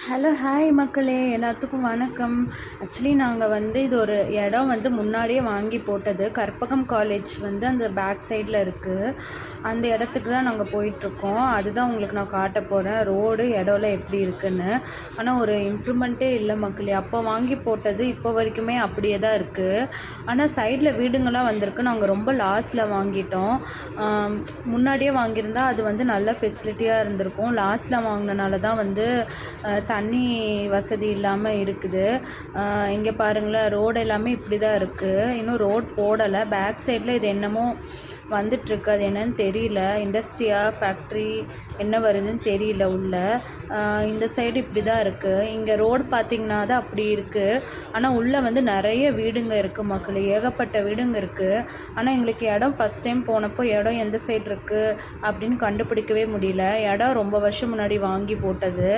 Hello hi மக்களே, எல்லாத்துக்கும் வணக்கம். ஆக்சுவலி நாங்கள் இது ஒரு இடம் முன்னாடியே வாங்கி போட்டது. கற்பகம் காலேஜ் அந்த பேக் சைடில் இருக்குது. அந்த இடத்துக்கு தான் நாங்கள் போயிட்டுருக்கோம். அதுதான் உங்களுக்கு நான் காட்ட போகிறேன், ரோடு இடம்லாம் எப்படி இருக்குன்னு. ஆனால் ஒரு இம்ப்ரூவ்மெண்ட்டே இல்லை மக்களே. அப்போ வாங்கி போட்டது இப்போ வரைக்குமே அப்படியே தான் இருக்குது. ஆனால் சைடில் வீடுங்கள்லாம் வந்திருக்கு. நாங்கள் ரொம்ப லாஸ்ட்டில் வாங்கிட்டோம். முன்னாடியே வாங்கியிருந்தால் அது நல்ல ஃபெசிலிட்டியாக இருந்திருக்கும். லாஸ்ட்டில் வாங்கினனால தான் தண்ணி வசதி இல்லாமல் இருக்குது. இங்கே பாருங்களேன், ரோடு எல்லாமே இப்படி தான் இருக்குது. இன்னும் ரோட் போடலை. பேக் சைடில் இது என்னமோ வந்துட்டுருக்கு, அது என்னன்னு தெரியல. இண்டஸ்ட்ரியா ஃபேக்ட்ரி என்ன வருதுன்னு தெரியல உள்ள. இந்த சைடு இப்படி தான் இருக்குது. இங்கே ரோடு பார்த்திங்கன்னா தான் அப்படி இருக்குது. ஆனால் உள்ளே நிறைய வீடுங்க இருக்குது மக்கள், ஏகப்பட்ட வீடுங்க இருக்குது. ஆனால் எங்களுக்கு இடம் ஃபஸ்ட் டைம் போனப்போ இடம் எந்த சைடு இருக்குது அப்படின்னு கண்டுபிடிக்கவே முடியல. இடம் ரொம்ப வருஷம் முன்னாடி வாங்கி போட்டது.